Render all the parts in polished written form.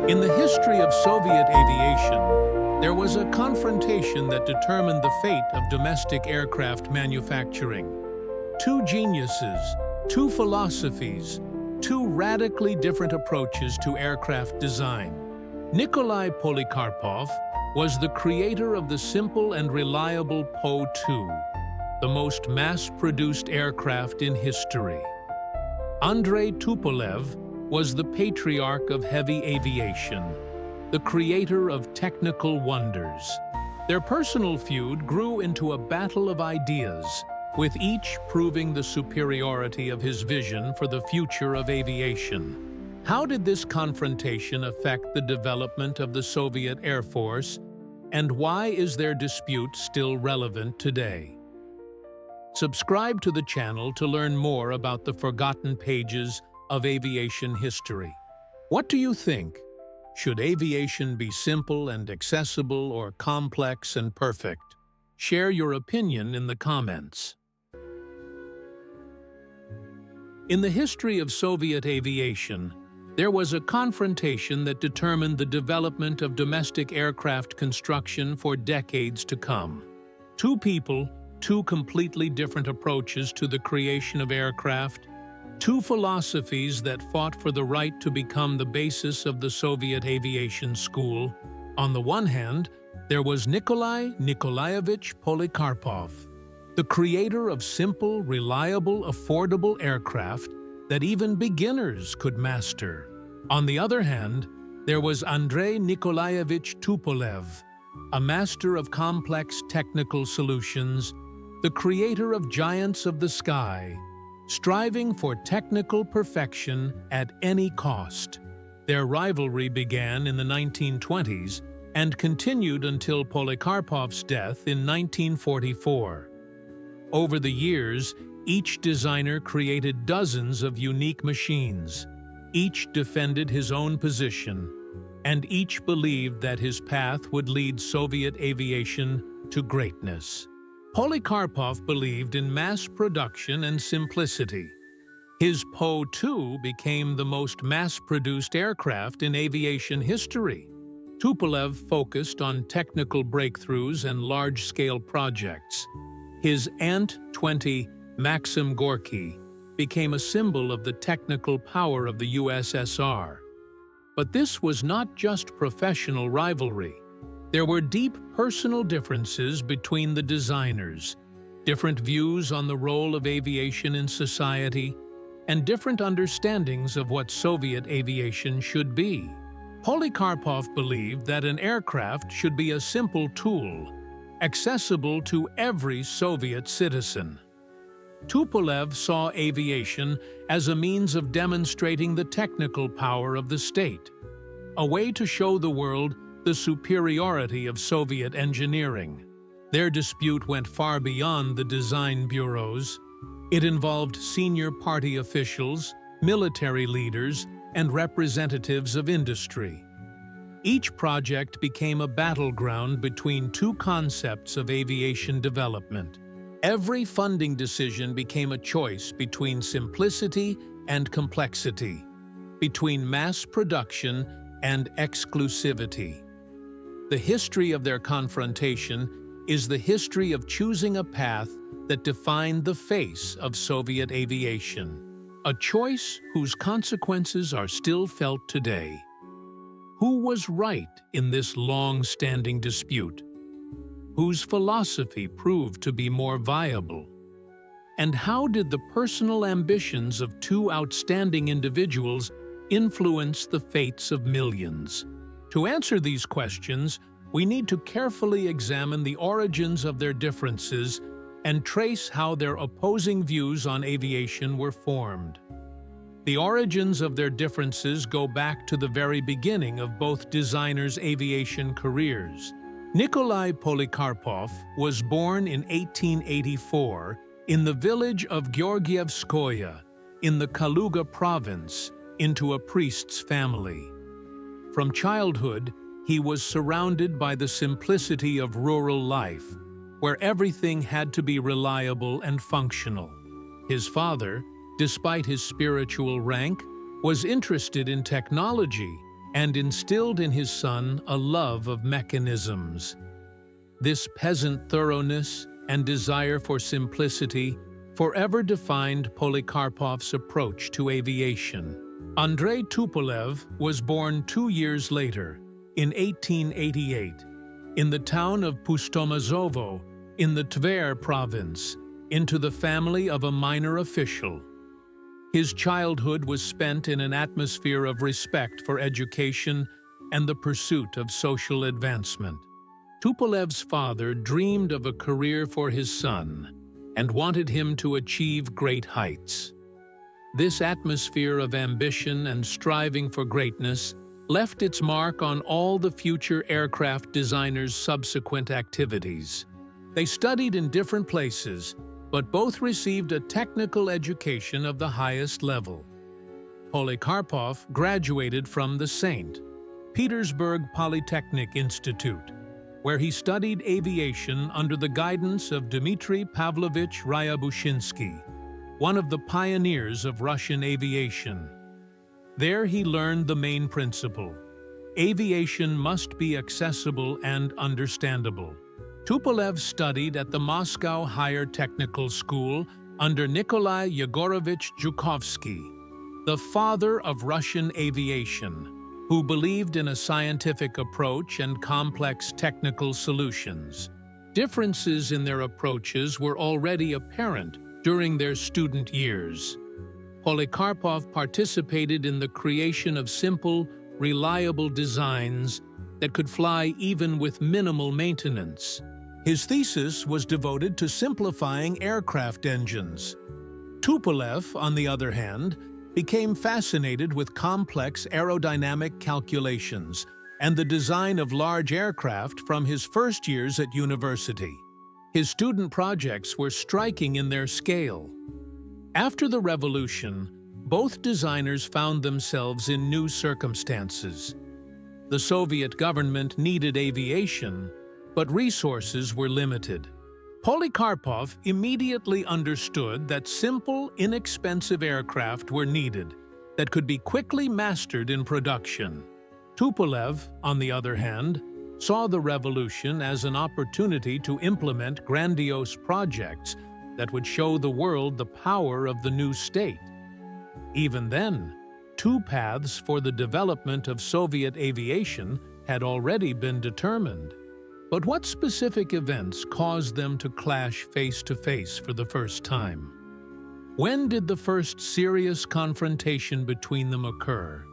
In the history of Soviet aviation, there was a confrontation that determined the fate of domestic aircraft manufacturing. Two geniuses, two philosophies, two radically different approaches to aircraft design. Nikolai Polikarpov was the creator of the simple and reliable Po-2, the most mass-produced aircraft in history. Andrei Tupolev was the patriarch of heavy aviation, the creator of technical wonders. Their personal feud grew into a battle of ideas, with each proving the superiority of his vision for the future of aviation. How did this confrontation affect the development of the Soviet Air Force, and why is their dispute still relevant today? Subscribe to the channel to learn more about the forgotten pages of aviation history. What do you think? Should aviation be simple and accessible or complex and perfect? Share your opinion in the comments. In the history of Soviet aviation, there was a confrontation that determined the development of domestic aircraft construction for decades to come. Two people, two completely different approaches to the creation of aircraft, two philosophies that fought for the right to become the basis of the Soviet aviation school. On the one hand, there was Nikolai Nikolaevich Polikarpov, the creator of simple, reliable, affordable aircraft that even beginners could master. On the other hand, there was Andrei Nikolaevich Tupolev, a master of complex technical solutions, the creator of giants of the sky, striving for technical perfection at any cost. Their rivalry began in the 1920s and continued until Polikarpov's death in 1944. Over the years, each designer created dozens of unique machines. Each defended his own position, and each believed that his path would lead Soviet aviation to greatness. Polikarpov believed in mass production and simplicity. His Po-2 became the most mass-produced aircraft in aviation history. Tupolev focused on technical breakthroughs and large-scale projects. His Ant-20 Maxim Gorky became a symbol of the technical power of the USSR. But this was not just professional rivalry. There were deep personal differences between the designers, different views on the role of aviation in society, and different understandings of what Soviet aviation should be. Polikarpov believed that an aircraft should be a simple tool, accessible to every Soviet citizen. Tupolev saw aviation as a means of demonstrating the technical power of the state, a way to show the world the superiority of Soviet engineering. Their dispute went far beyond the design bureaus. It involved senior party officials, military leaders, and representatives of industry. Each project became a battleground between two concepts of aviation development. Every funding decision became a choice between simplicity and complexity, between mass production and exclusivity. The history of their confrontation is the history of choosing a path that defined the face of Soviet aviation, a choice whose consequences are still felt today. Who was right in this long-standing dispute? Whose philosophy proved to be more viable? And how did the personal ambitions of two outstanding individuals influence the fates of millions? To answer these questions, we need to carefully examine the origins of their differences and trace how their opposing views on aviation were formed. The origins of their differences go back to the very beginning of both designers' aviation careers. Nikolai Polikarpov was born in 1884 in the village of Georgievskoye in the Kaluga province into a priest's family. From childhood, he was surrounded by the simplicity of rural life, where everything had to be reliable and functional. His father, despite his spiritual rank, was interested in technology and instilled in his son a love of mechanisms. This peasant thoroughness and desire for simplicity forever defined Polikarpov's approach to aviation. Andrei Tupolev was born 2 years later, in 1888, in the town of Pustomazovo, in the Tver province, into the family of a minor official. His childhood was spent in an atmosphere of respect for education and the pursuit of social advancement. Tupolev's father dreamed of a career for his son and wanted him to achieve great heights. This atmosphere of ambition and striving for greatness left its mark on all the future aircraft designers' subsequent activities. They studied in different places, but both received a technical education of the highest level. Polikarpov graduated from the St. Petersburg Polytechnic Institute, where he studied aviation under the guidance of Dmitry Pavlovich Ryabushinsky, one of the pioneers of Russian aviation. There he learned the main principle: aviation must be accessible and understandable. Tupolev studied at the Moscow Higher Technical School under Nikolai Yegorovich Zhukovsky, the father of Russian aviation, who believed in a scientific approach and complex technical solutions. Differences in their approaches were already apparent during their student years. Polikarpov participated in the creation of simple, reliable designs that could fly even with minimal maintenance. His thesis was devoted to simplifying aircraft engines. Tupolev, on the other hand, became fascinated with complex aerodynamic calculations and the design of large aircraft from his first years at university. His student projects were striking in their scale. After the revolution, both designers found themselves in new circumstances. The Soviet government needed aviation, but resources were limited. Polikarpov immediately understood that simple, inexpensive aircraft were needed that could be quickly mastered in production. Tupolev, on the other hand, saw the revolution as an opportunity to implement grandiose projects that would show the world the power of the new state. Even then, two paths for the development of Soviet aviation had already been determined. But what specific events caused them to clash face-to-face for the first time? When did the first serious confrontation between them occur?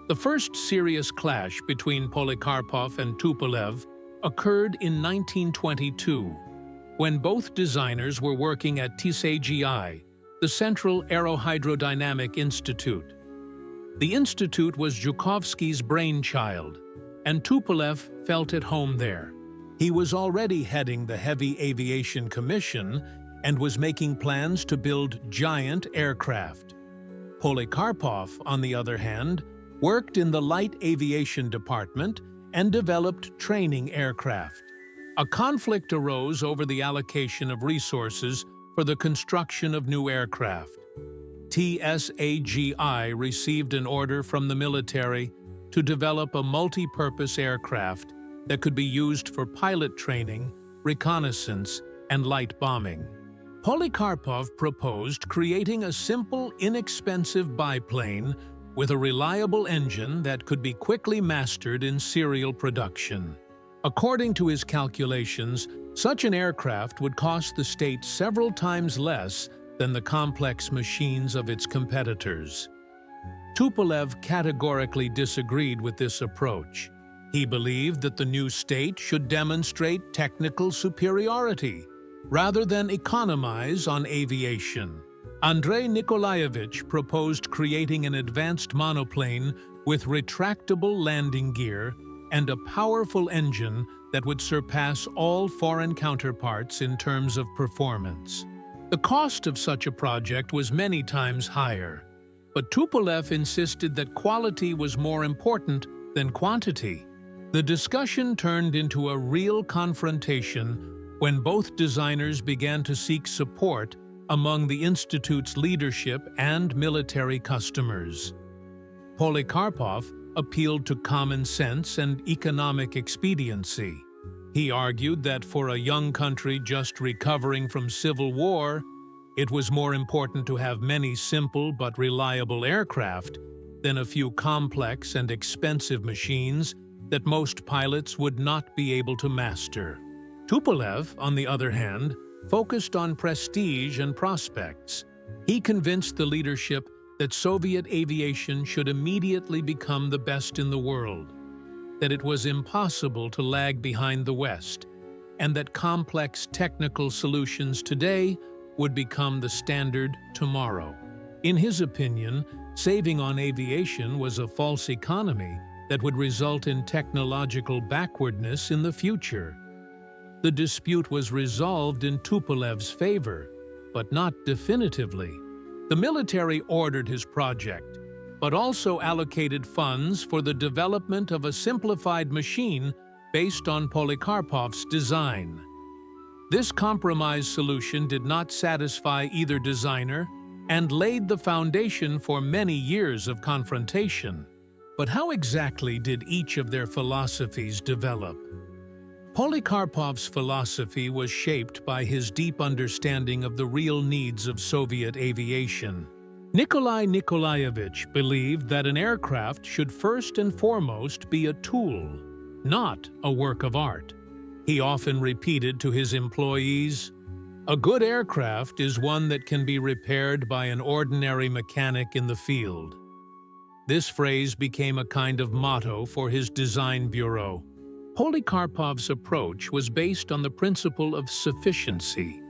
The first serious clash between Polikarpov and Tupolev occurred in 1922, when both designers were working at TSAGI, the Central Aerohydrodynamic Institute. The institute was Zhukovsky's brainchild, and Tupolev felt at home there. He was already heading the Heavy Aviation Commission and was making plans to build giant aircraft. Polikarpov, on the other hand, worked in the Light Aviation Department and developed training aircraft. A conflict arose over the allocation of resources for the construction of new aircraft. TSAGI received an order from the military to develop a multi-purpose aircraft that could be used for pilot training, reconnaissance, and light bombing. Polikarpov proposed creating a simple, inexpensive biplane with a reliable engine that could be quickly mastered in serial production. According to his calculations, such an aircraft would cost the state several times less than the complex machines of its competitors. Tupolev categorically disagreed with this approach. He believed that the new state should demonstrate technical superiority rather than economize on aviation. Andrei Nikolaevich proposed creating an advanced monoplane with retractable landing gear and a powerful engine that would surpass all foreign counterparts in terms of performance. The cost of such a project was many times higher, but Tupolev insisted that quality was more important than quantity. The discussion turned into a real confrontation when both designers began to seek support among the Institute's leadership and military customers. Polikarpov, appealed to common sense and economic expediency. He argued that for a young country just recovering from civil war, it was more important to have many simple but reliable aircraft than a few complex and expensive machines that most pilots would not be able to master. Tupolev, on the other hand, focused on prestige and prospects. He convinced the leadership that Soviet aviation should immediately become the best in the world, that it was impossible to lag behind the West, and that complex technical solutions today would become the standard tomorrow. In his opinion, saving on aviation was a false economy that would result in technological backwardness in the future. The dispute was resolved in Tupolev's favor, but not definitively. The military ordered his project, but also allocated funds for the development of a simplified machine based on Polikarpov's design. This compromise solution did not satisfy either designer and laid the foundation for many years of confrontation. But how exactly did each of their philosophies develop? Polikarpov's philosophy was shaped by his deep understanding of the real needs of Soviet aviation. Nikolai Nikolaevich believed that an aircraft should first and foremost be a tool, not a work of art. He often repeated to his employees, "A good aircraft is one that can be repaired by an ordinary mechanic in the field." This phrase became a kind of motto for his design bureau. Polikarpov's approach was based on the principle of sufficiency.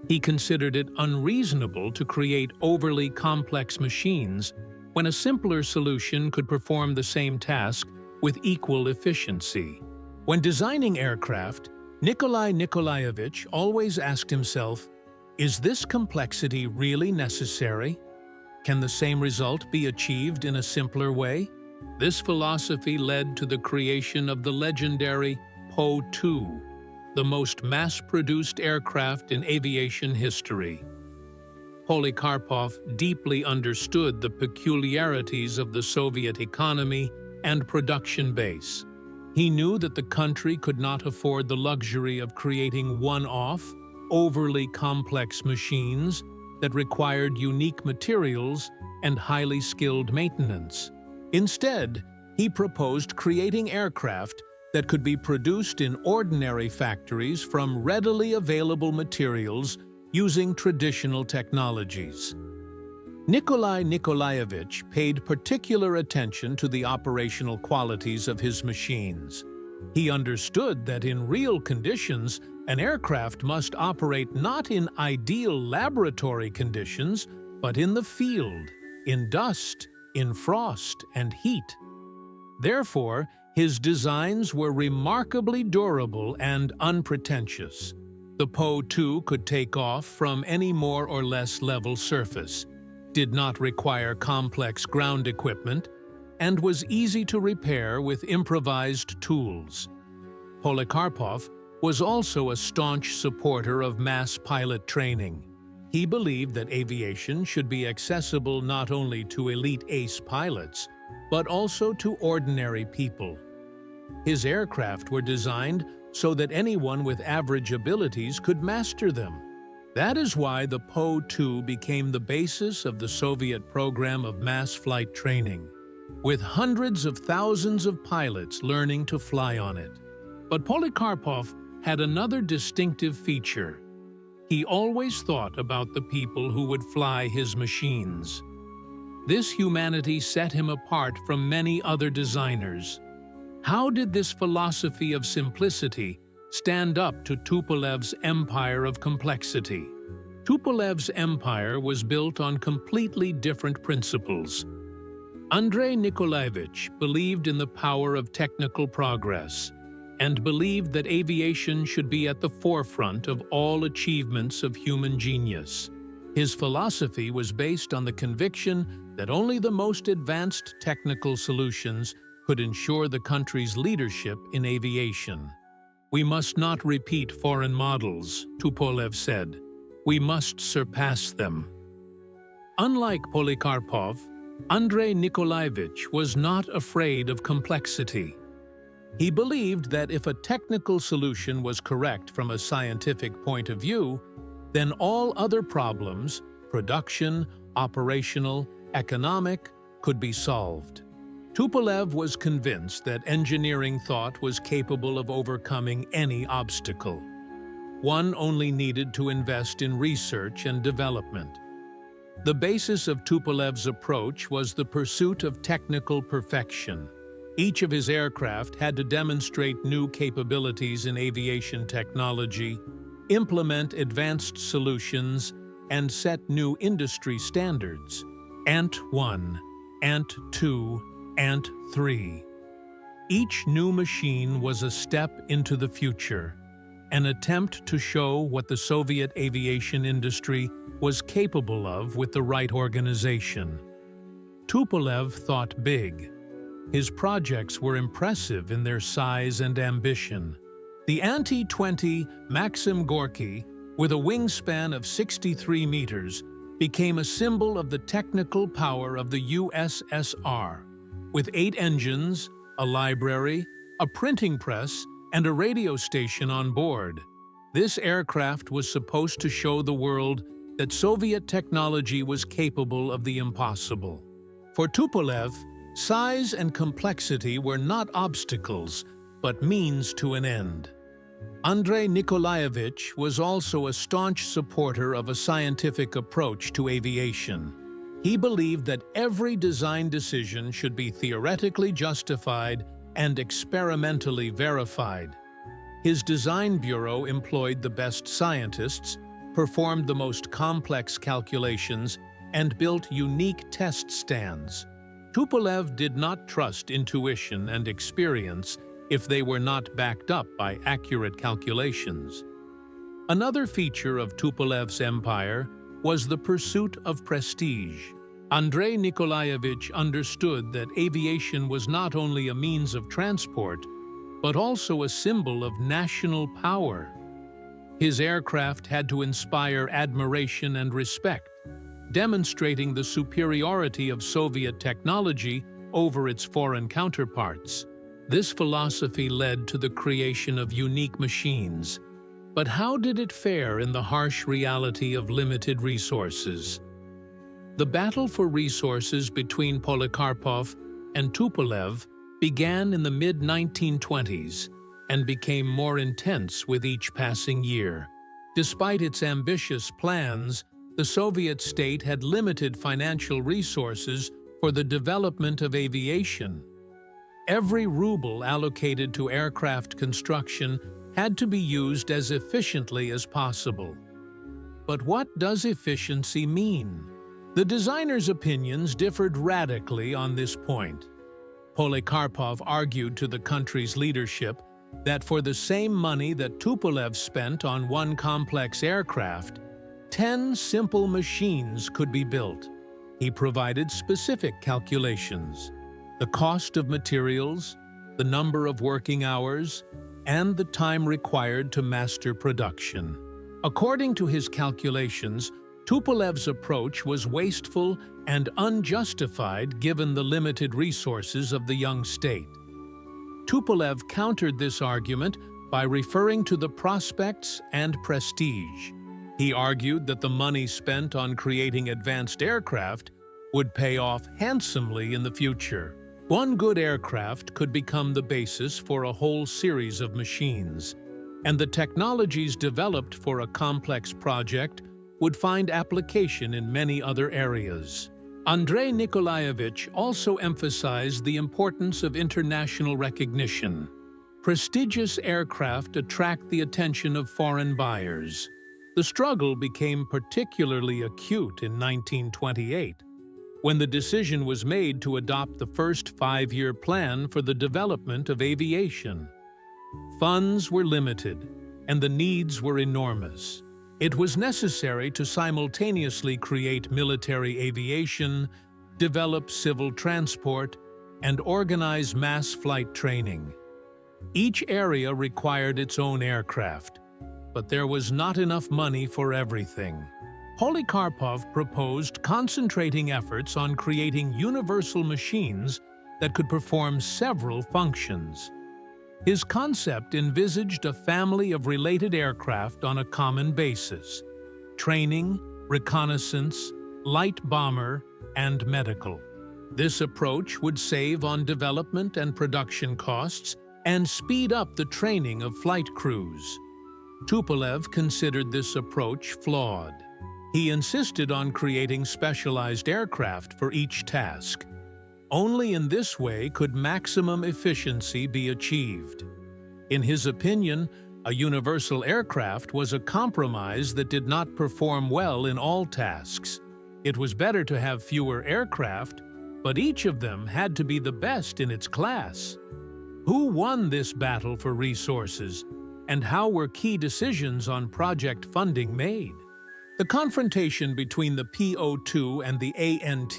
He considered it unreasonable to create overly complex machines when a simpler solution could perform the same task with equal efficiency. When designing aircraft, Nikolai Nikolaevich always asked himself, is this complexity really necessary? Can the same result be achieved in a simpler way? This philosophy led to the creation of the legendary Po-2, the most mass-produced aircraft in aviation history. Polikarpov deeply understood the peculiarities of the Soviet economy and production base. He knew that the country could not afford the luxury of creating one-off, overly complex machines that required unique materials and highly skilled maintenance. Instead, he proposed creating aircraft that could be produced in ordinary factories from readily available materials using traditional technologies. Nikolai Nikolaevich paid particular attention to the operational qualities of his machines. He understood that in real conditions, an aircraft must operate not in ideal laboratory conditions, but in the field, in dust, in frost and heat. Therefore, his designs were remarkably durable and unpretentious. The Po-2 could take off from any more or less level surface, did not require complex ground equipment, and was easy to repair with improvised tools. Polikarpov was also a staunch supporter of mass pilot training. He believed that aviation should be accessible not only to elite ace pilots, but also to ordinary people. His aircraft were designed so that anyone with average abilities could master them. That is why the Po-2 became the basis of the Soviet program of mass flight training, with hundreds of thousands of pilots learning to fly on it. But Polikarpov had another distinctive feature. He always thought about the people who would fly his machines. This humanity set him apart from many other designers. How did this philosophy of simplicity stand up to Tupolev's empire of complexity? Tupolev's empire was built on completely different principles. Andrei Nikolaevich believed in the power of technical progress and believed that aviation should be at the forefront of all achievements of human genius. His philosophy was based on the conviction that only the most advanced technical solutions could ensure the country's leadership in aviation. "We must not repeat foreign models," Tupolev said. "We must surpass them." Unlike Polikarpov, Andrei Nikolaevich was not afraid of complexity. He believed that if a technical solution was correct from a scientific point of view, then all other problems, production, operational, economic, could be solved. Tupolev was convinced that engineering thought was capable of overcoming any obstacle. One only needed to invest in research and development. The basis of Tupolev's approach was the pursuit of technical perfection. Each of his aircraft had to demonstrate new capabilities in aviation technology, implement advanced solutions, and set new industry standards. Ant 1, Ant 2, Ant 3. Each new machine was a step into the future, an attempt to show what the Soviet aviation industry was capable of with the right organization. Tupolev thought big. His projects were impressive in their size and ambition. The Ant-20 Maxim Gorky, with a wingspan of 63 meters, became a symbol of the technical power of the USSR. With 8 engines, a library, a printing press, and a radio station on board, this aircraft was supposed to show the world that Soviet technology was capable of the impossible. For Tupolev, size and complexity were not obstacles, but means to an end. Andrei Nikolaevich was also a staunch supporter of a scientific approach to aviation. He believed that every design decision should be theoretically justified and experimentally verified. His design bureau employed the best scientists, performed the most complex calculations, and built unique test stands. Tupolev did not trust intuition and experience if they were not backed up by accurate calculations. Another feature of Tupolev's empire was the pursuit of prestige. Andrei Nikolaevich understood that aviation was not only a means of transport, but also a symbol of national power. His aircraft had to inspire admiration and respect, demonstrating the superiority of Soviet technology over its foreign counterparts. This philosophy led to the creation of unique machines. But how did it fare in the harsh reality of limited resources? The battle for resources between Polikarpov and Tupolev began in the mid-1920s and became more intense with each passing year. Despite its ambitious plans, the Soviet state had limited financial resources for the development of aviation. Every ruble allocated to aircraft construction had to be used as efficiently as possible. But what does efficiency mean? The designers' opinions differed radically on this point. Polikarpov argued to the country's leadership that for the same money that Tupolev spent on one complex aircraft, 10 simple machines could be built. He provided specific calculations: the cost of materials, the number of working hours, and the time required to master production. According to his calculations, Tupolev's approach was wasteful and unjustified given the limited resources of the young state. Tupolev countered this argument by referring to the prospects and prestige. He argued that the money spent on creating advanced aircraft would pay off handsomely in the future. One good aircraft could become the basis for a whole series of machines, and the technologies developed for a complex project would find application in many other areas. Andrei Nikolaevich also emphasized the importance of international recognition. Prestigious aircraft attract the attention of foreign buyers. The struggle became particularly acute in 1928, when the decision was made to adopt the first 5-year plan for the development of aviation. Funds were limited, and the needs were enormous. It was necessary to simultaneously create military aviation, develop civil transport, and organize mass flight training. Each area required its own aircraft, but there was not enough money for everything. Polikarpov proposed concentrating efforts on creating universal machines that could perform several functions. His concept envisaged a family of related aircraft on a common basis: training, reconnaissance, light bomber, and medical. This approach would save on development and production costs and speed up the training of flight crews. Tupolev considered this approach flawed. He insisted on creating specialized aircraft for each task. Only in this way could maximum efficiency be achieved. In his opinion, a universal aircraft was a compromise that did not perform well in all tasks. It was better to have fewer aircraft, but each of them had to be the best in its class. Who won this battle for resources, and how were key decisions on project funding made? The confrontation between the PO2 and the ANT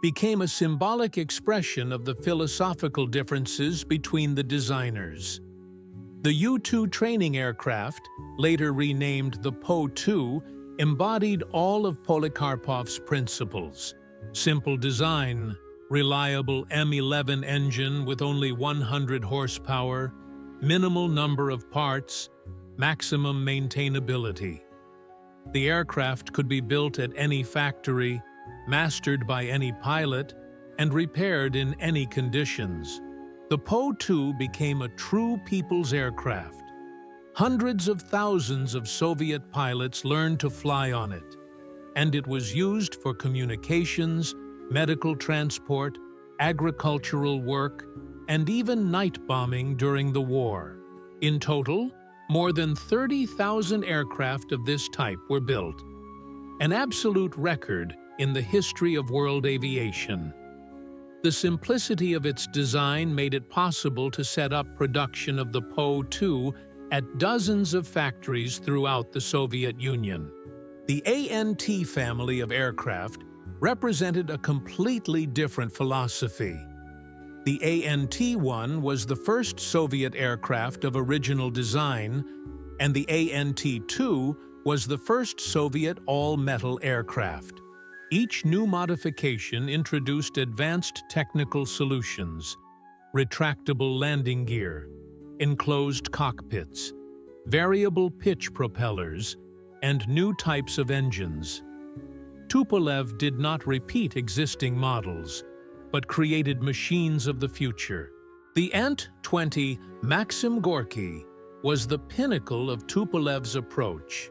became a symbolic expression of the philosophical differences between the designers. The U-2 training aircraft, later renamed the Po-2, embodied all of Polikarpov's principles: simple design, reliable M11 engine with only 100 horsepower, minimal number of parts, maximum maintainability. The aircraft could be built at any factory, mastered by any pilot, and repaired in any conditions. The Po-2 became a true people's aircraft. Hundreds of thousands of Soviet pilots learned to fly on it, and it was used for communications, medical transport, agricultural work, and even night bombing during the war. In total, more than 30,000 aircraft of this type were built, an absolute record in the history of world aviation. The simplicity of its design made it possible to set up production of the Po-2 at dozens of factories throughout the Soviet Union. The ANT family of aircraft represented a completely different philosophy. The ANT-1 was the first Soviet aircraft of original design, and the ANT-2 was the first Soviet all-metal aircraft. Each new modification introduced advanced technical solutions: retractable landing gear, enclosed cockpits, variable pitch propellers, and new types of engines. Tupolev did not repeat existing models, but created machines of the future. The Ant-20 Maxim Gorky was the pinnacle of Tupolev's approach.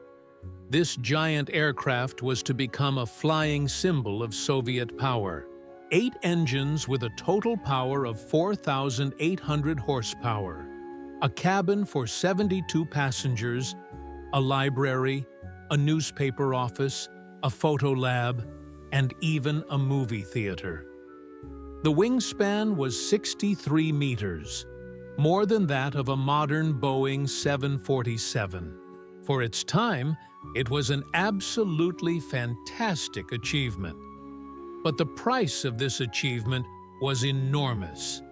This giant aircraft was to become a flying symbol of Soviet power. 8 engines with a total power of 4,800 horsepower, a cabin for 72 passengers, a library, a newspaper office, a photo lab, and even a movie theater. The wingspan was 63 meters, more than that of a modern Boeing 747. For its time, it was an absolutely fantastic achievement. But the price of this achievement was enormous.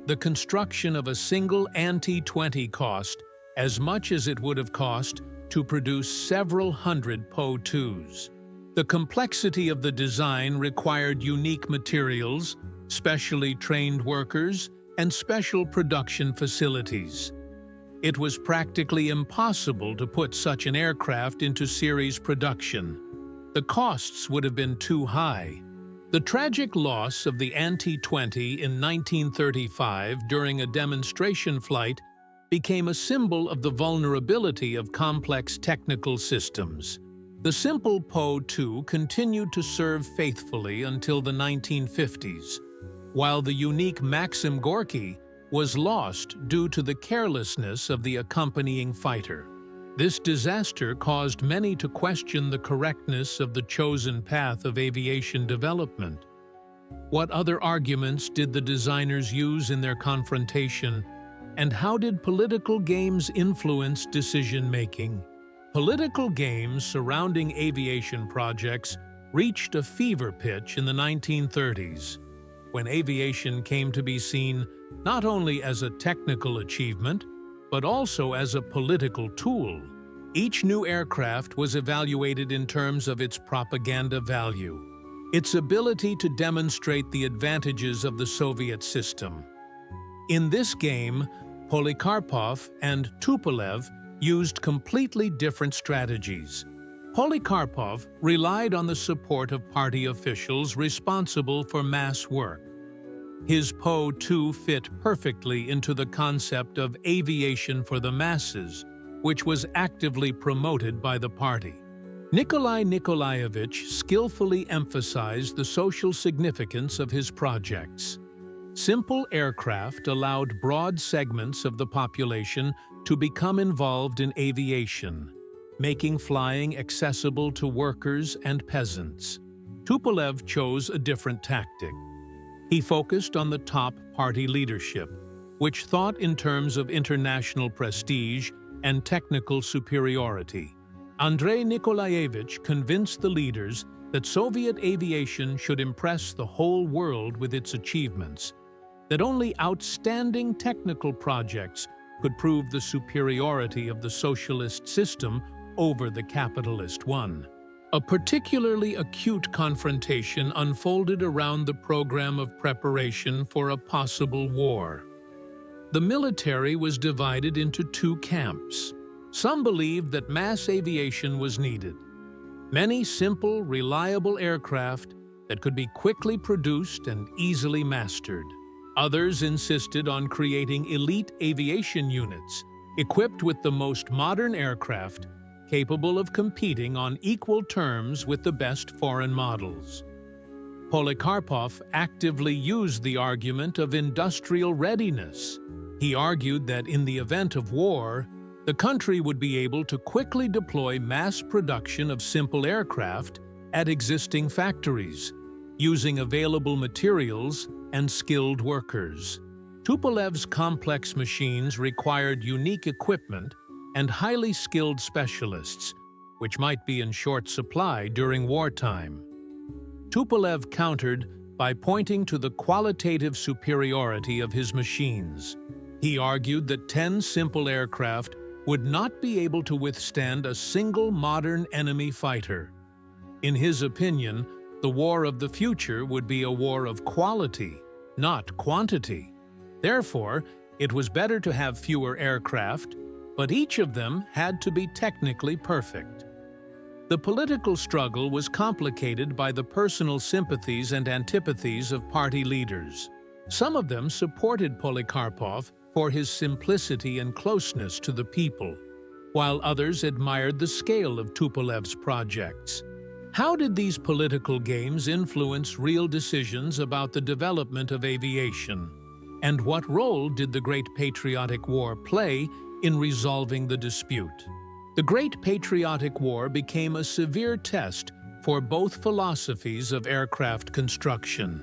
The construction of a single Ant-20 cost as much as it would have cost to produce several hundred Po-2s. The complexity of the design required unique materials, specially trained workers, and special production facilities. It was practically impossible to put such an aircraft into series production. The costs would have been too high. The tragic loss of the Ant-20 in 1935 during a demonstration flight became a symbol of the vulnerability of complex technical systems. The simple Po-2 continued to serve faithfully until the 1950s, while the unique Maxim Gorky was lost due to the carelessness of the accompanying fighter. This disaster caused many to question the correctness of the chosen path of aviation development. What other arguments did the designers use in their confrontation, and how did political games influence decision-making? Political games surrounding aviation projects reached a fever pitch in the 1930s, when aviation came to be seen not only as a technical achievement, but also as a political tool. Each new aircraft was evaluated in terms of its propaganda value, its ability to demonstrate the advantages of the Soviet system. In this game, Polikarpov and Tupolev used completely different strategies. Polikarpov relied on the support of party officials responsible for mass work. His Po-2 fit perfectly into the concept of aviation for the masses, which was actively promoted by the party. Nikolai Nikolaevich skillfully emphasized the social significance of his projects. Simple aircraft allowed broad segments of the population to become involved in aviation, making flying accessible to workers and peasants. Tupolev chose a different tactic. He focused on the top party leadership, which thought in terms of international prestige and technical superiority. Andrei Nikolaevich convinced the leaders that Soviet aviation should impress the whole world with its achievements, that only outstanding technical projects could prove the superiority of the socialist system over the capitalist one. A particularly acute confrontation unfolded around the program of preparation for a possible war. The military was divided into two camps. Some believed that mass aviation was needed. Many simple, reliable aircraft that could be quickly produced and easily mastered. Others insisted on creating elite aviation units, equipped with the most modern aircraft, capable of competing on equal terms with the best foreign models. Polikarpov actively used the argument of industrial readiness. He argued that in the event of war, the country would be able to quickly deploy mass production of simple aircraft at existing factories, using available materials and skilled workers. Tupolev's complex machines required unique equipment and highly skilled specialists, which might be in short supply during wartime. Tupolev countered by pointing to the qualitative superiority of his machines. He argued that 10 simple aircraft would not be able to withstand a single modern enemy fighter. In his opinion, the war of the future would be a war of quality, not quantity. Therefore, it was better to have fewer aircraft, but each of them had to be technically perfect. The political struggle was complicated by the personal sympathies and antipathies of party leaders. Some of them supported Polikarpov for his simplicity and closeness to the people, while others admired the scale of Tupolev's projects. How did these political games influence real decisions about the development of aviation? And what role did the Great Patriotic War play in resolving the dispute? The Great Patriotic War became a severe test for both philosophies of aircraft construction.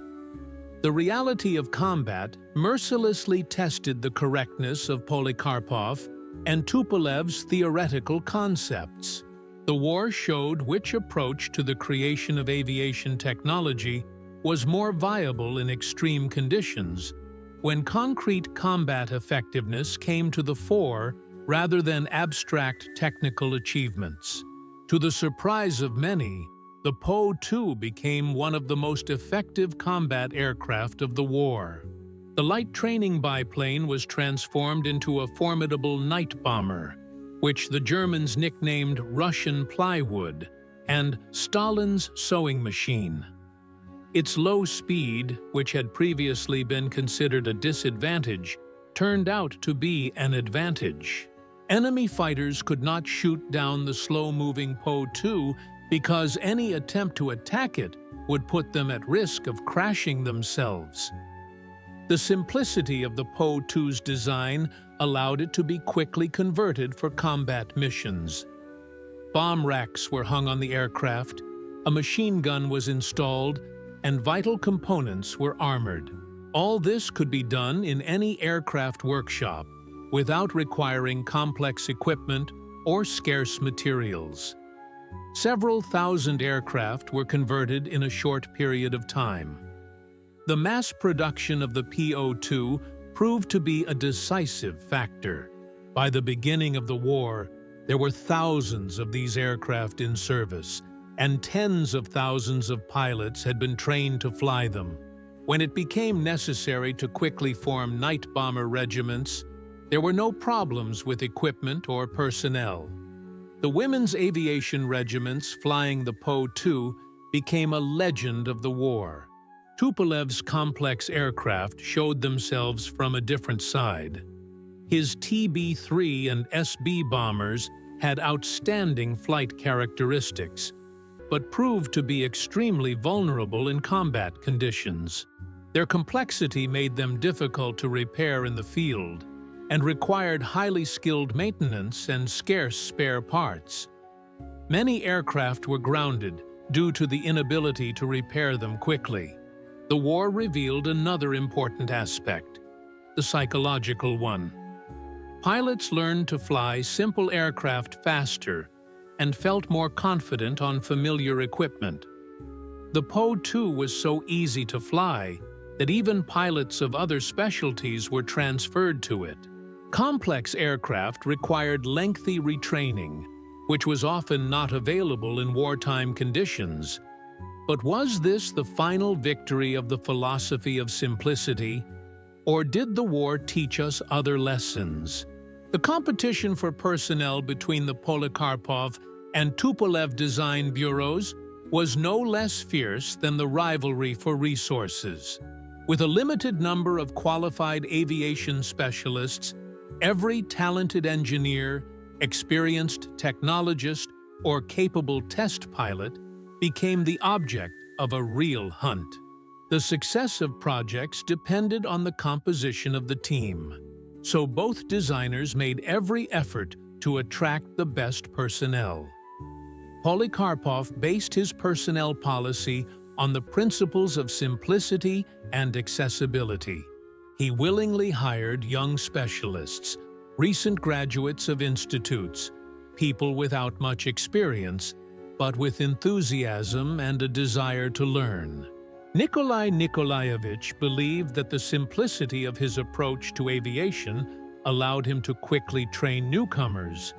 The reality of combat mercilessly tested the correctness of Polikarpov and Tupolev's theoretical concepts. The war showed which approach to the creation of aviation technology was more viable in extreme conditions, when concrete combat effectiveness came to the fore rather than abstract technical achievements. To the surprise of many, the Po-2 became one of the most effective combat aircraft of the war. The light training biplane was transformed into a formidable night bomber, which the Germans nicknamed Russian plywood and Stalin's sewing machine. Its low speed, which had previously been considered a disadvantage, turned out to be an advantage. Enemy fighters could not shoot down the slow-moving Po-2 because any attempt to attack it would put them at risk of crashing themselves. The simplicity of the Po-2's design allowed it to be quickly converted for combat missions. Bomb racks were hung on the aircraft, a machine gun was installed, and vital components were armored. All this could be done in any aircraft workshop without requiring complex equipment or scarce materials. Several thousand aircraft were converted in a short period of time. The mass production of the Po-2 proved to be a decisive factor. By the beginning of the war, There were thousands of these aircraft in service, and tens of thousands of pilots had been trained to fly them. When it became necessary to quickly form night bomber regiments, there were no problems with equipment or personnel. The women's aviation regiments flying the Po-2 became a legend of the war. Tupolev's complex aircraft showed themselves from a different side. His TB-3 and SB bombers had outstanding flight characteristics, but proved to be extremely vulnerable in combat conditions. Their complexity made them difficult to repair in the field and required highly skilled maintenance and scarce spare parts. Many aircraft were grounded due to the inability to repair them quickly. The war revealed another important aspect, the psychological one. Pilots learned to fly simple aircraft faster and felt more confident on familiar equipment. The Po-2 was so easy to fly that even pilots of other specialties were transferred to it. Complex aircraft required lengthy retraining, which was often not available in wartime conditions. But was this the final victory of the philosophy of simplicity, or did the war teach us other lessons? The competition for personnel between the Polikarpov and Tupolev design bureaus was no less fierce than the rivalry for resources. With a limited number of qualified aviation specialists, every talented engineer, experienced technologist, or capable test pilot became the object of a real hunt. The success of projects depended on the composition of the team, so both designers made every effort to attract the best personnel. Polikarpov based his personnel policy on the principles of simplicity and accessibility. He willingly hired young specialists, recent graduates of institutes, people without much experience, but with enthusiasm and a desire to learn. Nikolai Nikolaevich believed that the simplicity of his approach to aviation allowed him to quickly train newcomers,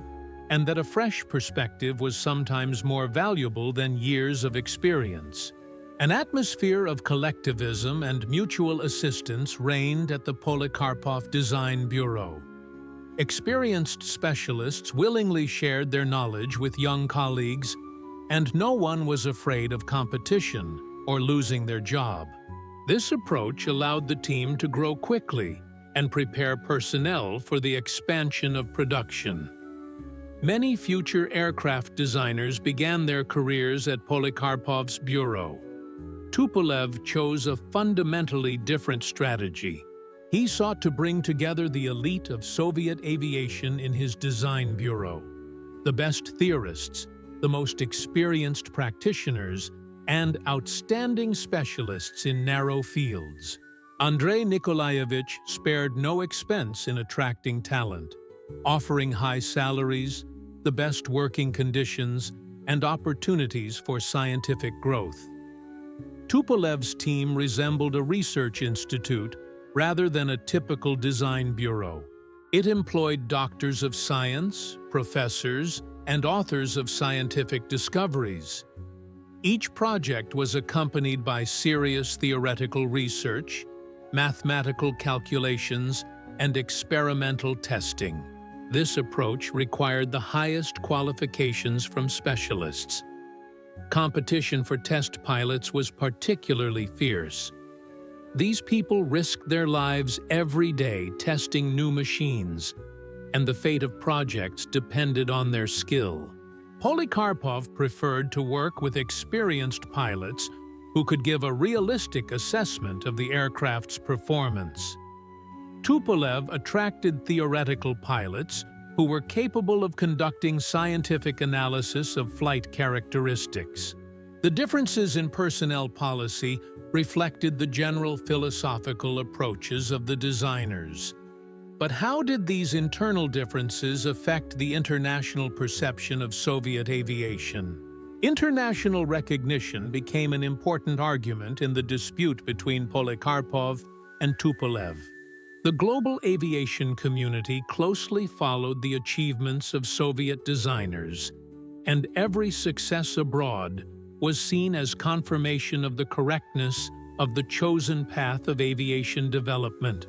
and that a fresh perspective was sometimes more valuable than years of experience. An atmosphere of collectivism and mutual assistance reigned at the Polikarpov Design Bureau. Experienced specialists willingly shared their knowledge with young colleagues, and no one was afraid of competition or losing their job. This approach allowed the team to grow quickly and prepare personnel for the expansion of production. Many future aircraft designers began their careers at Polikarpov's bureau. Tupolev chose a fundamentally different strategy. He sought to bring together the elite of Soviet aviation in his design bureau. The best theorists, the most experienced practitioners, and outstanding specialists in narrow fields. Andrei Nikolaevich spared no expense in attracting talent, offering high salaries, the best working conditions, and opportunities for scientific growth. Tupolev's team resembled a research institute rather than a typical design bureau. It employed doctors of science, professors, and authors of scientific discoveries. Each project was accompanied by serious theoretical research, mathematical calculations, and experimental testing. This approach required the highest qualifications from specialists. Competition for test pilots was particularly fierce. These people risked their lives every day testing new machines, and the fate of projects depended on their skill. Polikarpov preferred to work with experienced pilots who could give a realistic assessment of the aircraft's performance. Tupolev attracted theoretical pilots who were capable of conducting scientific analysis of flight characteristics. The differences in personnel policy reflected the general philosophical approaches of the designers. But how did these internal differences affect the international perception of Soviet aviation? International recognition became an important argument in the dispute between Polikarpov and Tupolev. The global aviation community closely followed the achievements of Soviet designers, and every success abroad was seen as confirmation of the correctness of the chosen path of aviation development.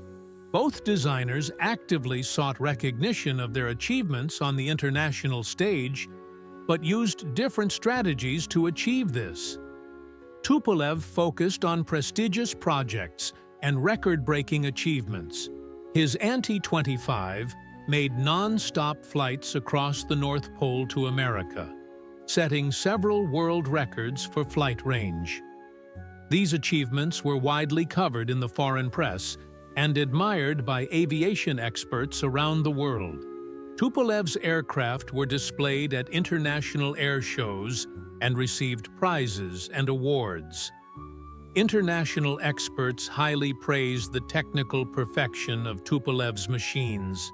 Both designers actively sought recognition of their achievements on the international stage, but used different strategies to achieve this. Tupolev focused on prestigious projects and record-breaking achievements. His Ant-25 made non-stop flights across the North Pole to America, setting several world records for flight range. These achievements were widely covered in the foreign press and admired by aviation experts around the world. Tupolev's aircraft were displayed at international air shows and received prizes and awards. International experts highly praised the technical perfection of Tupolev's machines.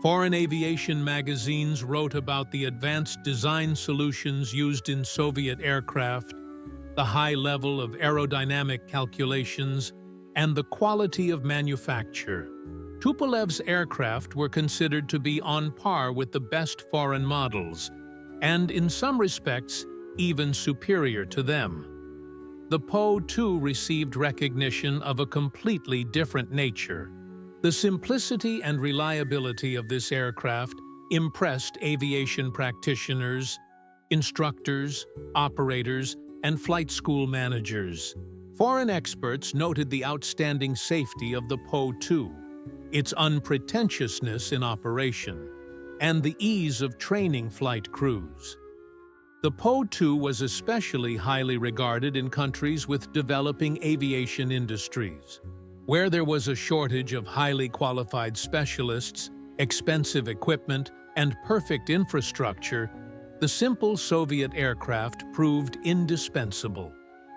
Foreign aviation magazines wrote about the advanced design solutions used in Soviet aircraft, the high level of aerodynamic calculations, and the quality of manufacture. Tupolev's aircraft were considered to be on par with the best foreign models, and in some respects, even superior to them. The Po-2 received recognition of a completely different nature. The simplicity and reliability of this aircraft impressed aviation practitioners, instructors, operators, and flight school managers. Foreign experts noted the outstanding safety of the Po-2, its unpretentiousness in operation, and the ease of training flight crews. The Po-2 was especially highly regarded in countries with developing aviation industries, where there was a shortage of highly qualified specialists, expensive equipment, and perfect infrastructure. The simple Soviet aircraft proved indispensable.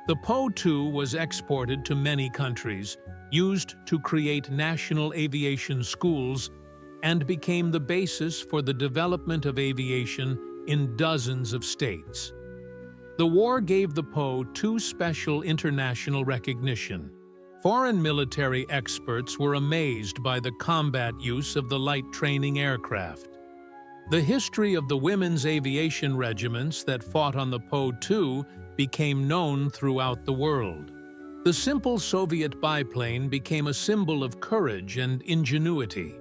The Po-2 was exported to many countries, used to create national aviation schools, and became the basis for the development of aviation in dozens of states. The war gave the Po-2 special international recognition. Foreign military experts were amazed by the combat use of the light training aircraft. The history of the women's aviation regiments that fought on the Po-2 became known throughout the world. The simple Soviet biplane became a symbol of courage and ingenuity.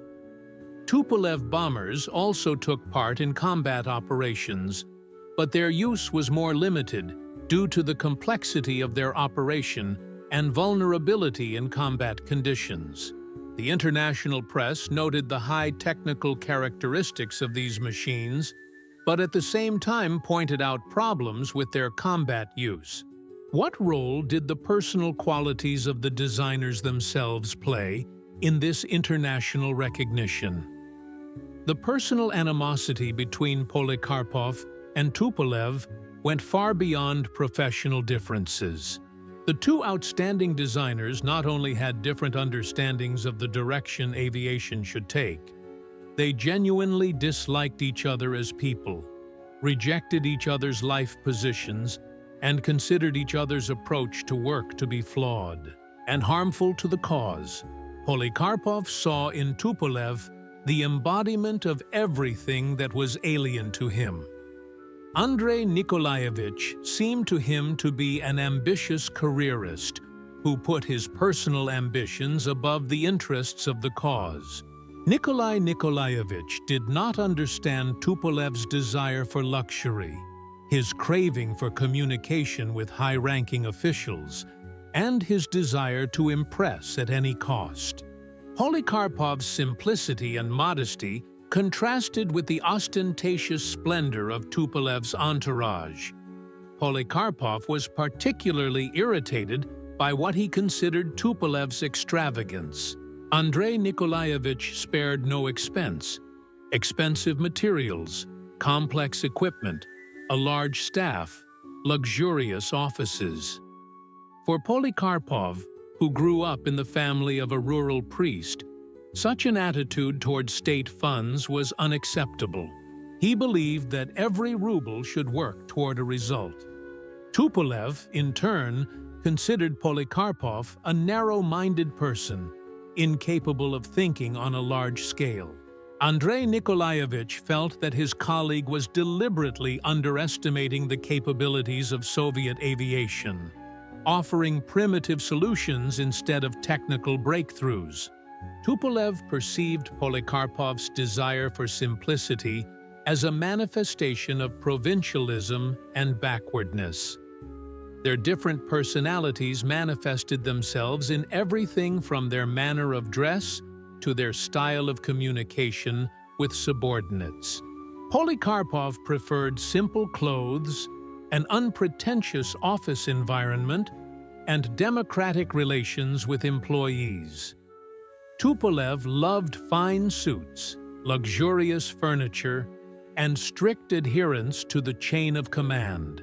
Tupolev bombers also took part in combat operations, but their use was more limited due to the complexity of their operation and vulnerability in combat conditions. The international press noted the high technical characteristics of these machines, but at the same time pointed out problems with their combat use. What role did the personal qualities of the designers themselves play in this international recognition? The personal animosity between Polikarpov and Tupolev went far beyond professional differences. The two outstanding designers not only had different understandings of the direction aviation should take, they genuinely disliked each other as people, rejected each other's life positions, and considered each other's approach to work to be flawed and harmful to the cause. Polikarpov saw in Tupolev the embodiment of everything that was alien to him. Andrei Nikolaevich seemed to him to be an ambitious careerist who put his personal ambitions above the interests of the cause. Nikolai Nikolaevich did not understand Tupolev's desire for luxury, his craving for communication with high-ranking officials, and his desire to impress at any cost. Polikarpov's simplicity and modesty contrasted with the ostentatious splendor of Tupolev's entourage. Polikarpov was particularly irritated by what he considered Tupolev's extravagance. Andrei Nikolaevich spared no expense. Expensive materials, complex equipment, a large staff, luxurious offices. For Polikarpov, who grew up in the family of a rural priest, such an attitude toward state funds was unacceptable. He believed that every ruble should work toward a result. Tupolev, in turn, considered Polikarpov a narrow-minded person incapable of thinking on a large scale. Andrei Nikolaevich felt that his colleague was deliberately underestimating the capabilities of Soviet aviation, offering primitive solutions instead of technical breakthroughs. Tupolev perceived Polikarpov's desire for simplicity as a manifestation of provincialism and backwardness. Their different personalities manifested themselves in everything from their manner of dress to their style of communication with subordinates. Polikarpov preferred simple clothes, an unpretentious office environment, and democratic relations with employees. Tupolev loved fine suits, luxurious furniture, and strict adherence to the chain of command.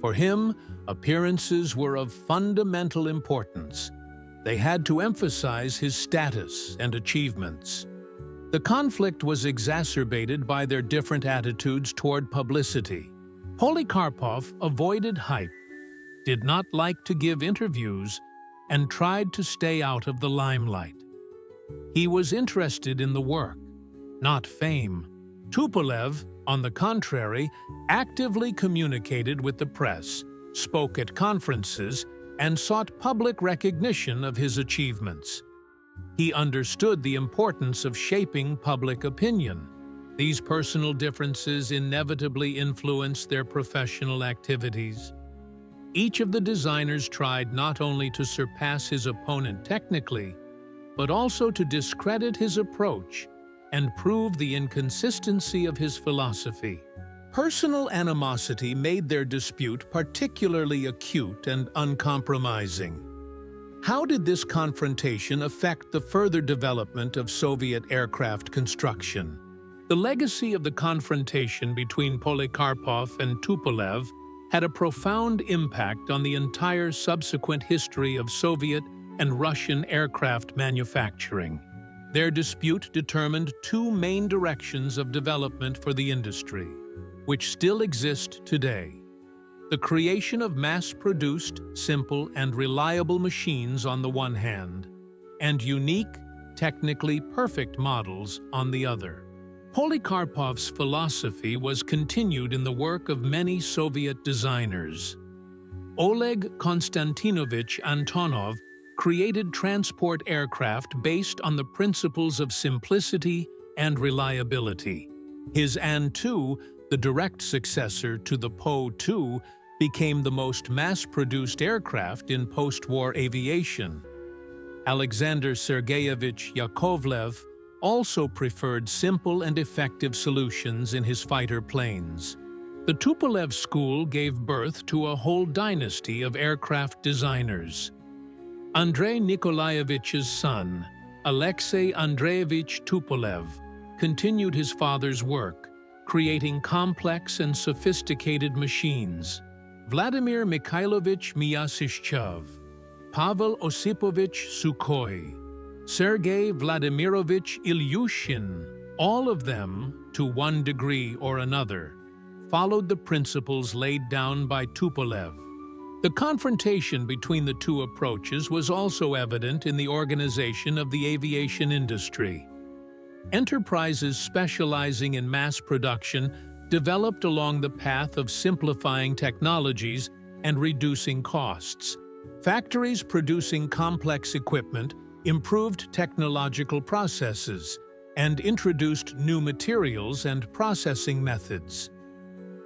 For him, appearances were of fundamental importance. They had to emphasize his status and achievements. The conflict was exacerbated by their different attitudes toward publicity. Polikarpov avoided hype, did not like to give interviews, and tried to stay out of the limelight. He was interested in the work, not fame. Tupolev, on the contrary, actively communicated with the press, spoke at conferences, and sought public recognition of his achievements. He understood the importance of shaping public opinion. These personal differences inevitably influenced their professional activities. Each of the designers tried not only to surpass his opponent technically, but also to discredit his approach and prove the inconsistency of his philosophy. Personal animosity made their dispute particularly acute and uncompromising. How did this confrontation affect the further development of Soviet aircraft construction? The legacy of the confrontation between Polikarpov and Tupolev had a profound impact on the entire subsequent history of Soviet and Russian aircraft manufacturing. Their dispute determined two main directions of development for the industry, which still exist today: the creation of mass-produced, simple, and reliable machines on the one hand, and unique, technically perfect models on the other. Polikarpov's philosophy was continued in the work of many Soviet designers. Oleg Konstantinovich Antonov created transport aircraft based on the principles of simplicity and reliability. His An-2, the direct successor to the Po-2, became the most mass-produced aircraft in post-war aviation. Alexander Sergeyevich Yakovlev also preferred simple and effective solutions in his fighter planes. The Tupolev school gave birth to a whole dynasty of aircraft designers. Andrei Nikolaevich's son, Alexei Andreevich Tupolev, continued his father's work, creating complex and sophisticated machines. Vladimir Mikhailovich Myasishchev, Pavel Osipovich Sukhoi, Sergei Vladimirovich Ilyushin, all of them, to one degree or another, followed the principles laid down by Tupolev. The confrontation between the two approaches was also evident in the organization of the aviation industry. Enterprises specializing in mass production developed along the path of simplifying technologies and reducing costs. Factories producing complex equipment improved technological processes and introduced new materials and processing methods.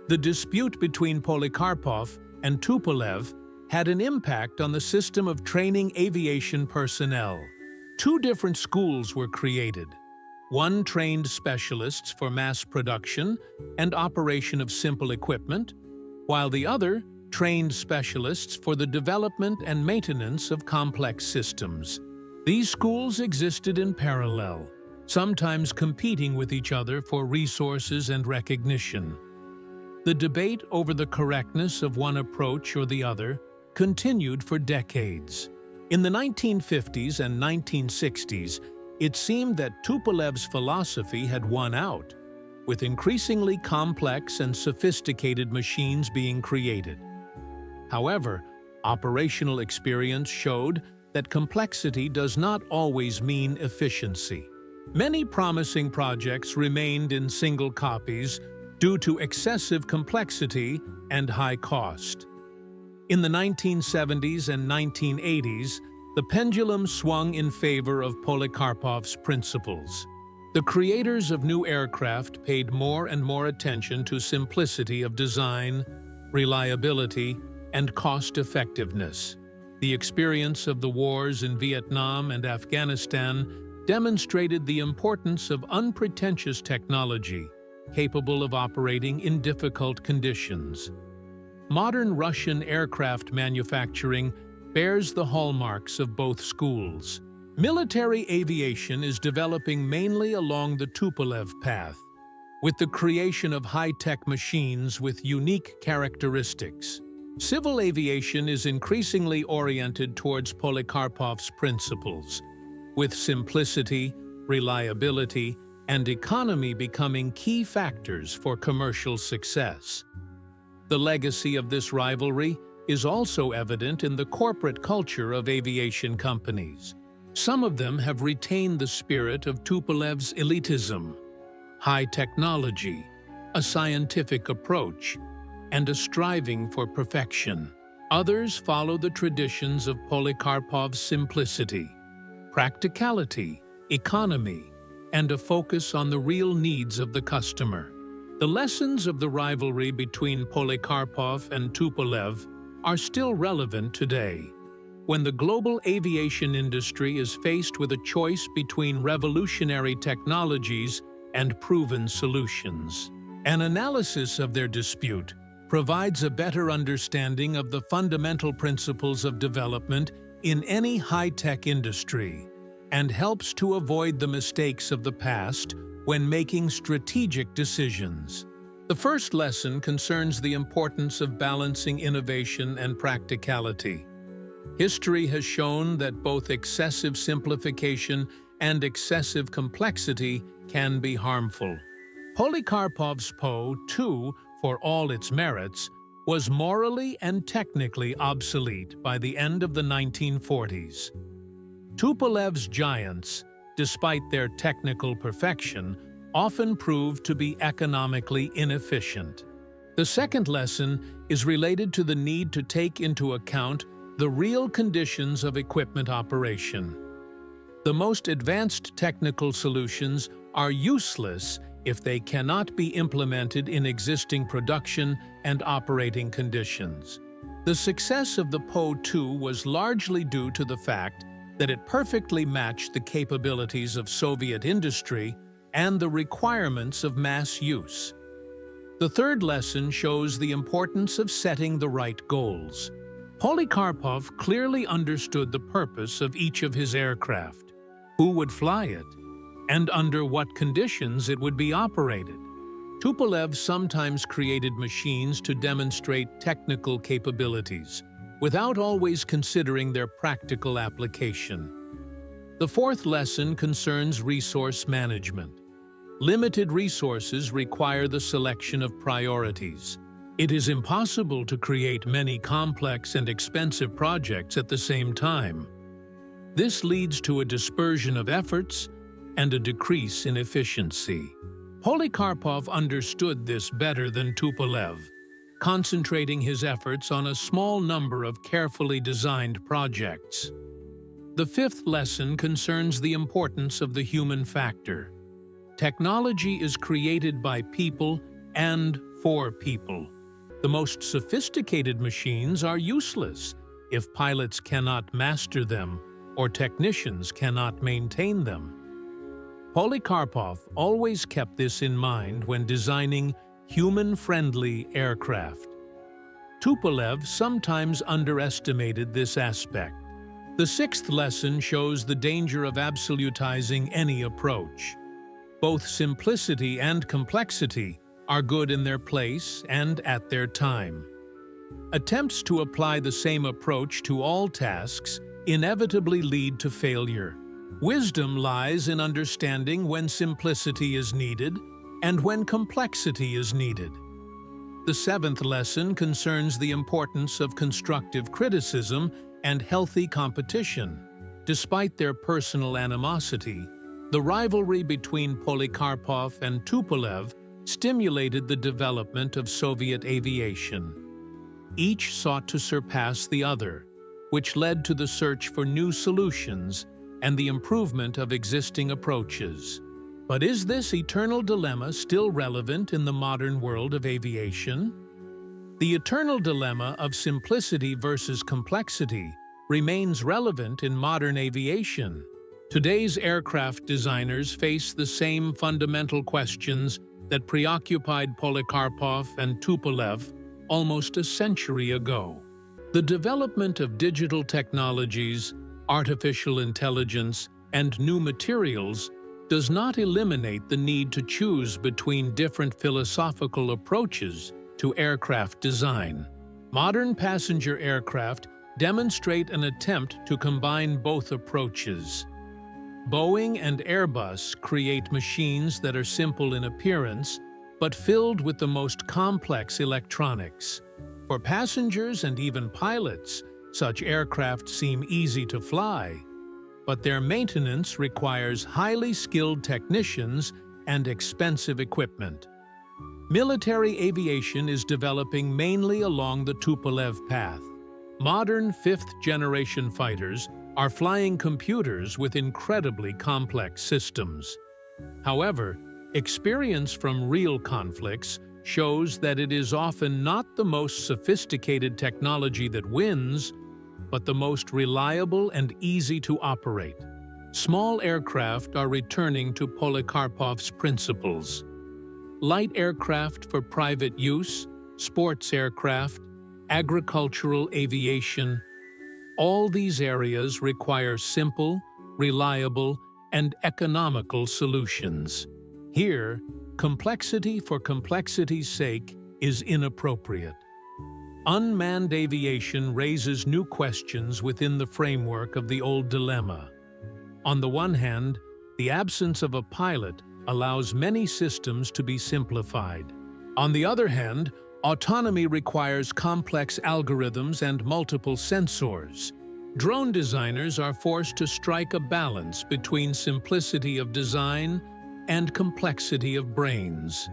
The dispute between Polikarpov and Tupolev had an impact on the system of training aviation personnel. Two different schools were created. One trained specialists for mass production and operation of simple equipment, while the other trained specialists for the development and maintenance of complex systems. These schools existed in parallel, sometimes competing with each other for resources and recognition. The debate over the correctness of one approach or the other continued for decades. In the 1950s and 1960s, it seemed that Tupolev's philosophy had won out, with increasingly complex and sophisticated machines being created. However, operational experience showed that complexity does not always mean efficiency. Many promising projects remained in single copies due to excessive complexity and high cost. In the 1970s and 1980s, the pendulum swung in favor of Polikarpov's principles. The creators of new aircraft paid more and more attention to simplicity of design, reliability, and cost-effectiveness. The experience of the wars in Vietnam and Afghanistan demonstrated the importance of unpretentious technology capable of operating in difficult conditions. Modern Russian aircraft manufacturing bears the hallmarks of both schools. Military aviation is developing mainly along the Tupolev path, with the creation of high-tech machines with unique characteristics. Civil aviation is increasingly oriented towards Polikarpov's principles, with simplicity, reliability, and economy becoming key factors for commercial success. The legacy of this rivalry is also evident in the corporate culture of aviation companies. Some of them have retained the spirit of Tupolev's elitism, high technology, a scientific approach, and a striving for perfection. Others follow the traditions of Polikarpov's simplicity, practicality, economy, and a focus on the real needs of the customer. The lessons of the rivalry between Polikarpov and Tupolev are still relevant today, when the global aviation industry is faced with a choice between revolutionary technologies and proven solutions. An analysis of their dispute provides a better understanding of the fundamental principles of development in any high-tech industry and helps to avoid the mistakes of the past when making strategic decisions. The first lesson concerns the importance of balancing innovation and practicality. History has shown that both excessive simplification and excessive complexity can be harmful. Polikarpov's Po-2, for all its merits, was morally and technically obsolete by the end of the 1940s. Tupolev's giants, despite their technical perfection, often proved to be economically inefficient. The second lesson is related to the need to take into account the real conditions of equipment operation. The most advanced technical solutions are useless if they cannot be implemented in existing production and operating conditions. The success of the Po-2 was largely due to the fact that it perfectly matched the capabilities of Soviet industry and the requirements of mass use. The third lesson shows the importance of setting the right goals. Polikarpov clearly understood the purpose of each of his aircraft, who would fly it, and under what conditions it would be operated. Tupolev sometimes created machines to demonstrate technical capabilities, without always considering their practical application. The fourth lesson concerns resource management. Limited resources require the selection of priorities. It is impossible to create many complex and expensive projects at the same time. This leads to a dispersion of efforts and a decrease in efficiency. Polikarpov understood this better than Tupolev, concentrating his efforts on a small number of carefully designed projects. The fifth lesson concerns the importance of the human factor. Technology is created by people and for people. The most sophisticated machines are useless if pilots cannot master them or technicians cannot maintain them. Polikarpov always kept this in mind when designing human-friendly aircraft. Tupolev sometimes underestimated this aspect. The sixth lesson shows the danger of absolutizing any approach. Both simplicity and complexity are good in their place and at their time. Attempts to apply the same approach to all tasks inevitably lead to failure. Wisdom lies in understanding when simplicity is needed and when complexity is needed. The seventh lesson concerns the importance of constructive criticism and healthy competition. Despite their personal animosity, the rivalry between Polikarpov and Tupolev stimulated the development of Soviet aviation. Each sought to surpass the other, which led to the search for new solutions and the improvement of existing approaches. But is this eternal dilemma still relevant in the modern world of aviation? The eternal dilemma of simplicity versus complexity remains relevant in modern aviation. Today's aircraft designers face the same fundamental questions that preoccupied Polikarpov and Tupolev almost a century ago. The development of digital technologies, artificial intelligence, and new materials does not eliminate the need to choose between different philosophical approaches to aircraft design. Modern passenger aircraft demonstrate an attempt to combine both approaches. Boeing and Airbus create machines that are simple in appearance, but filled with the most complex electronics. For passengers and even pilots, such aircraft seem easy to fly, but their maintenance requires highly skilled technicians and expensive equipment. Military aviation is developing mainly along the Tupolev path. Modern fifth-generation fighters are flying computers with incredibly complex systems. However, experience from real conflicts shows that it is often not the most sophisticated technology that wins, but the most reliable and easy to operate. Small aircraft are returning to Polikarpov's principles. Light aircraft for private use, sports aircraft, agricultural aviation, all these areas require simple, reliable, and economical solutions. Here, complexity for complexity's sake is inappropriate. Unmanned aviation raises new questions within the framework of the old dilemma. On the one hand, the absence of a pilot allows many systems to be simplified. On the other hand, autonomy requires complex algorithms and multiple sensors. Drone designers are forced to strike a balance between simplicity of design and complexity of brains.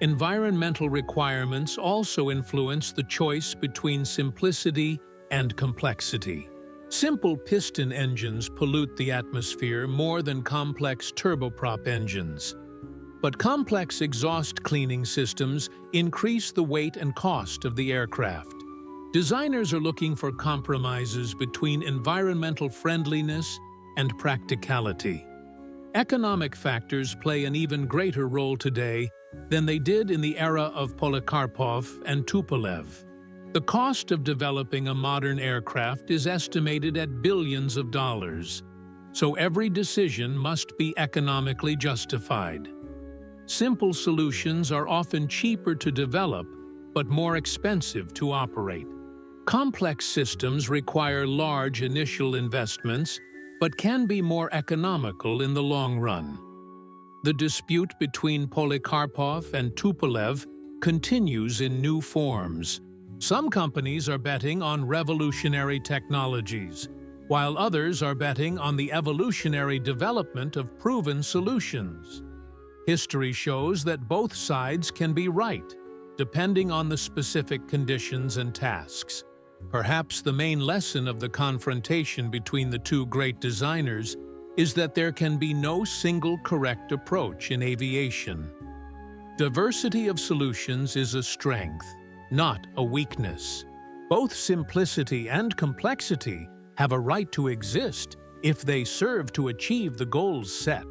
Environmental requirements also influence the choice between simplicity and complexity. Simple piston engines pollute the atmosphere more than complex turboprop engines. But complex exhaust cleaning systems increase the weight and cost of the aircraft. Designers are looking for compromises between environmental friendliness and practicality. Economic factors play an even greater role today than they did in the era of Polikarpov and Tupolev. The cost of developing a modern aircraft is estimated at billions of dollars, so every decision must be economically justified. Simple solutions are often cheaper to develop, but more expensive to operate. Complex systems require large initial investments, but can be more economical in the long run. The dispute between Polikarpov and Tupolev continues in new forms. Some companies are betting on revolutionary technologies, while others are betting on the evolutionary development of proven solutions. History shows that both sides can be right, depending on the specific conditions and tasks. Perhaps the main lesson of the confrontation between the two great designers is that there can be no single correct approach in aviation. Diversity of solutions is a strength, not a weakness. Both simplicity and complexity have a right to exist if they serve to achieve the goals set.